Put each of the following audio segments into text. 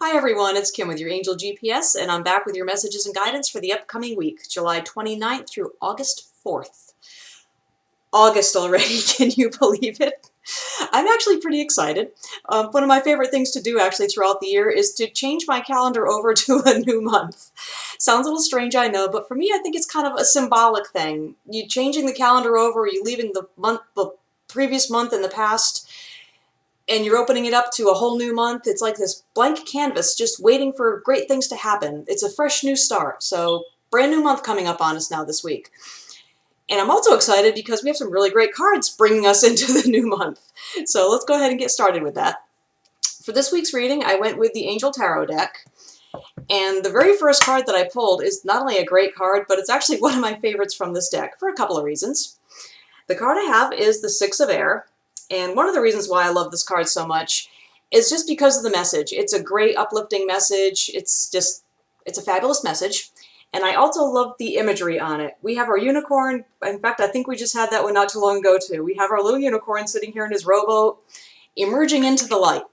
Hi everyone, it's Kim with your Angel GPS, and I'm back with your messages and guidance for the upcoming week, July 29th through August 4th. August already, can you believe it? I'm actually pretty excited. One of my favorite things to do actually throughout the year is to change my calendar over to a new month. Sounds a little strange, I know, but for me I think it's kind of a symbolic thing. You changing the calendar over, you leaving the previous month in the past, and you're opening it up to a whole new month. It's like this blank canvas just waiting for great things to happen. It's a fresh new start. So brand new month coming up on us now this week. And I'm also excited because we have some really great cards bringing us into the new month. So let's go ahead and get started with that. For this week's reading, I went with the Angel Tarot deck. And the very first card that I pulled is not only a great card, but it's actually one of my favorites from this deck for a couple of reasons. The card I have is the Six of Air. And one of the reasons why I love this card so much is just because of the message. It's a great uplifting message. It's a fabulous message. And I also love the imagery on it. We have our unicorn. In fact, I think we just had that one not too long ago too. We have our little unicorn sitting here in his rowboat, emerging into the light.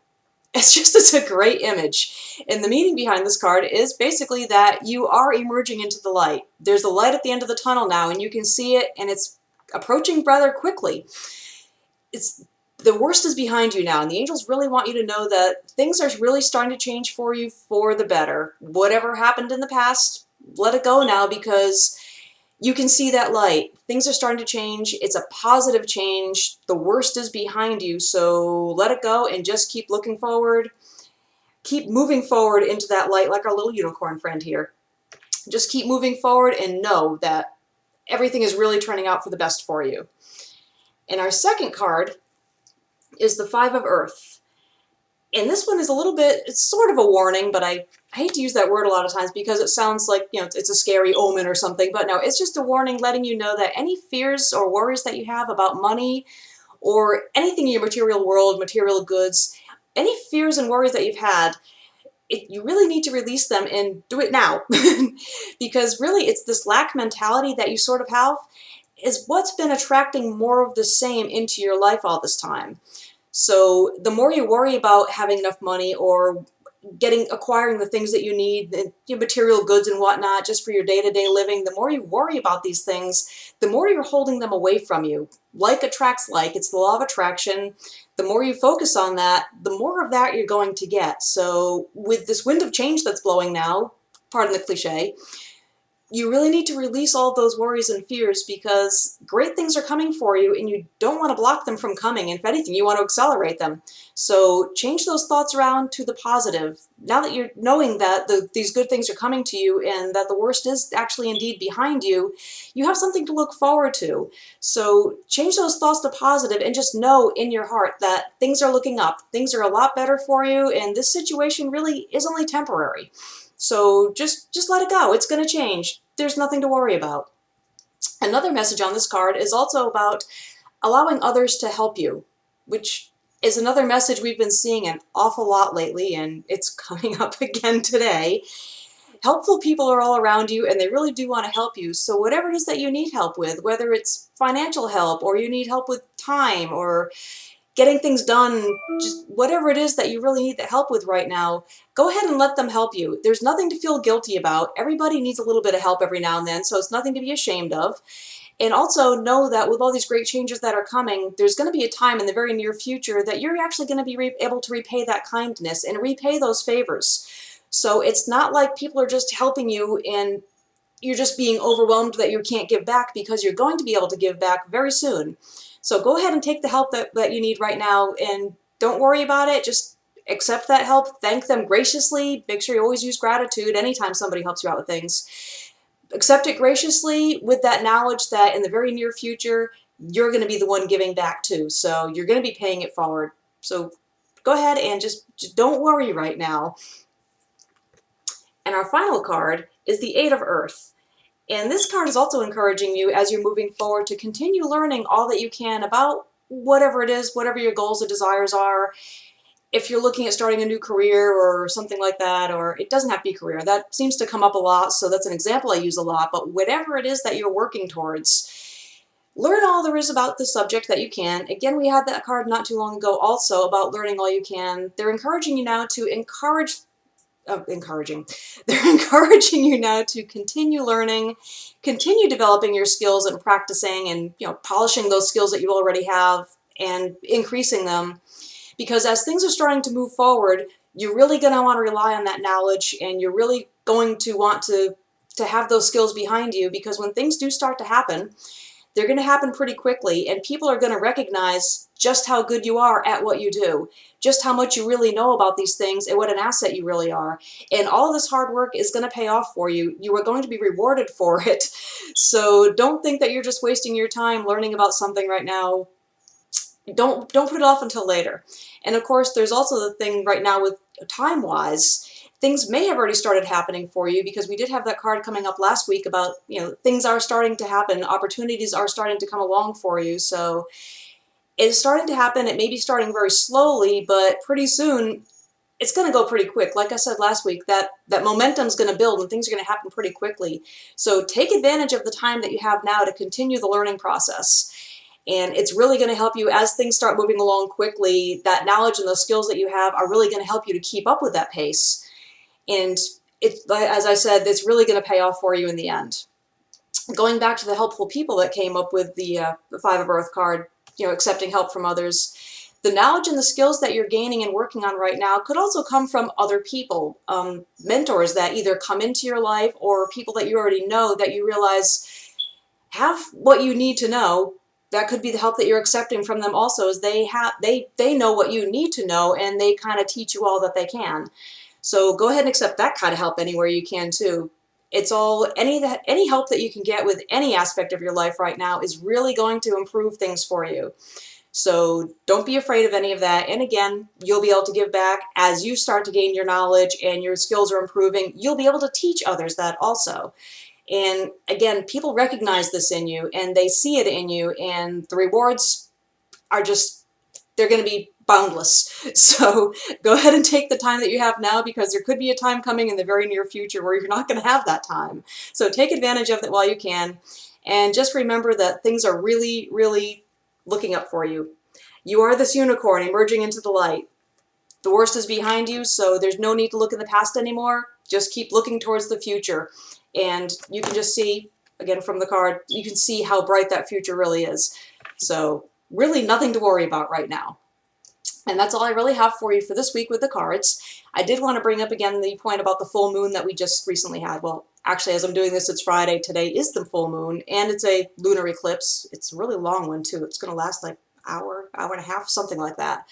It's a great image. And the meaning behind this card is basically that you are emerging into the light. There's a light at the end of the tunnel now, and you can see it, and it's approaching rather quickly. The worst is behind you now, and the angels really want you to know that things are really starting to change for you for the better. Whatever happened in the past, let it go now, because you can see that light. Things are starting to change. It's a positive change. The worst is behind you, so let it go and just keep looking forward. Keep moving forward into that light like our little unicorn friend here. Just keep moving forward and know that everything is really turning out for the best for you. And our second card is the Five of Earth. And this one is a little bit, it's sort of a warning, but I hate to use that word a lot of times because it sounds like, it's a scary omen or something. But no, it's just a warning letting you know that any fears or worries that you have about money or anything in your material world, material goods, any fears and worries that you've had, you really need to release them and do it now. Because really it's this lack mentality that you sort of have is what's been attracting more of the same into your life all this time. So the more you worry about having enough money or acquiring the things that you need, your material goods and whatnot, just for your day-to-day living, the more you worry about these things, the more you're holding them away from you. Like attracts like, it's the law of attraction. The more you focus on that, the more of that you're going to get. So with this wind of change that's blowing now, pardon the cliche, you really need to release all those worries and fears, because great things are coming for you and you don't want to block them from coming. If anything, you want to accelerate them. So change those thoughts around to the positive. Now that you're knowing that these good things are coming to you and that the worst is actually indeed behind you, you have something to look forward to. So change those thoughts to positive and just know in your heart that things are looking up. Things are a lot better for you, and this situation really is only temporary. So just let it go. It's going to change. There's nothing to worry about. Another message on this card is also about allowing others to help you, which is another message we've been seeing an awful lot lately, and it's coming up again today. Helpful people are all around you, and they really do want to help you. So whatever it is that you need help with, whether it's financial help or you need help with time or getting things done, just whatever it is that you really need the help with right now, go ahead and let them help you. There's nothing to feel guilty about. Everybody needs a little bit of help every now and then, so it's nothing to be ashamed of. And also know that with all these great changes that are coming, there's going to be a time in the very near future that you're actually going to be able to repay that kindness and repay those favors. So it's not like people are just helping you and you're just being overwhelmed that you can't give back, because you're going to be able to give back very soon. So go ahead and take the help that you need right now, and don't worry about it. Just accept that help, thank them graciously. Make sure you always use gratitude anytime somebody helps you out with things. Accept it graciously with that knowledge that in the very near future, you're going to be the one giving back too. So you're going to be paying it forward. So go ahead and just don't worry right now. And our final card is the Eight of Earth. And this card is also encouraging you as you're moving forward to continue learning all that you can about whatever it is, whatever your goals or desires are. If you're looking at starting a new career or something like that, or it doesn't have to be career, that seems to come up a lot, so that's an example I use a lot, but whatever it is that you're working towards, learn all there is about the subject that you can. Again, we had that card not too long ago also about learning all you can. They're encouraging you now to encourage encouraging. They're encouraging you now to continue learning, continue developing your skills and practicing and, polishing those skills that you already have and increasing them. Because as things are starting to move forward, you're really going to want to rely on that knowledge, and you're really going to want to have those skills behind you, because when things do start to happen, they're going to happen pretty quickly, and people are going to recognize just how good you are at what you do, just how much you really know about these things and what an asset you really are. And all of this hard work is going to pay off for you. You are going to be rewarded for it. So don't think that you're just wasting your time learning about something right now. Don't put it off until later. And of course, there's also the thing right now with time-wise, things may have already started happening for you, because we did have that card coming up last week about, things are starting to happen, opportunities are starting to come along for you. So it's starting to happen. It may be starting very slowly, but pretty soon it's going to go pretty quick. Like I said last week, that momentum is going to build and things are going to happen pretty quickly. So take advantage of the time that you have now to continue the learning process. And it's really going to help you as things start moving along quickly. That knowledge and those skills that you have are really going to help you to keep up with that pace. And as I said, it's really going to pay off for you in the end. Going back to the helpful people that came up with the Five of Earth card, accepting help from others, the knowledge and the skills that you're gaining and working on right now could also come from other people, mentors that either come into your life or people that you already know that you realize have what you need to know. That could be the help that you're accepting from them also, is they know what you need to know, and they kind of teach you all that they can. So go ahead and accept that kind of help anywhere you can too. It's all, any help that you can get with any aspect of your life right now is really going to improve things for you. So don't be afraid of any of that. And again, you'll be able to give back as you start to gain your knowledge and your skills are improving. You'll be able to teach others that also. And again, people recognize this in you and they see it in you, and the rewards are just, they're going to be boundless. So go ahead and take the time that you have now, because there could be a time coming in the very near future where you're not going to have that time. So take advantage of it while you can. And just remember that things are really, really looking up for you. You are this unicorn emerging into the light. The worst is behind you, so there's no need to look in the past anymore. Just keep looking towards the future. And you can just see, again from the card, you can see how bright that future really is. So really nothing to worry about right now. And that's all I really have for you for this week with the cards. I did want to bring up again the point about the full moon that we just recently had. Well, actually, as I'm doing this, it's Friday. Today is the full moon, and it's a lunar eclipse. It's a really long one, too. It's going to last like hour and a half, something like that.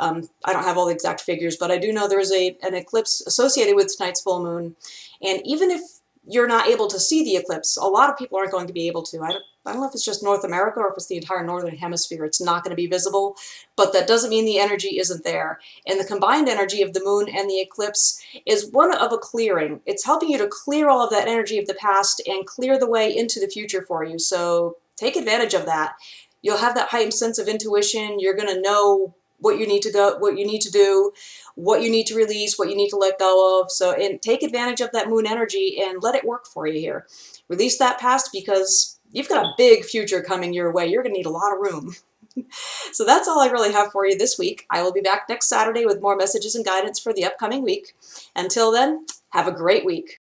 I don't have all the exact figures, but I do know there's an eclipse associated with tonight's full moon. And even if you're not able to see the eclipse, a lot of people aren't going to be able to. I don't know if it's just North America or if it's the entire northern hemisphere. It's not going to be visible, but that doesn't mean the energy isn't there. And the combined energy of the moon and the eclipse is one of a clearing. It's helping you to clear all of that energy of the past and clear the way into the future for you. So take advantage of that. You'll have that heightened sense of intuition. You're going to know what you need to do, what you need to release, what you need to let go of. So, and take advantage of that moon energy and let it work for you here. Release that past, because you've got a big future coming your way. You're going to need a lot of room. So that's all I really have for you this week. I will be back next Saturday with more messages and guidance for the upcoming week. Until then, have a great week.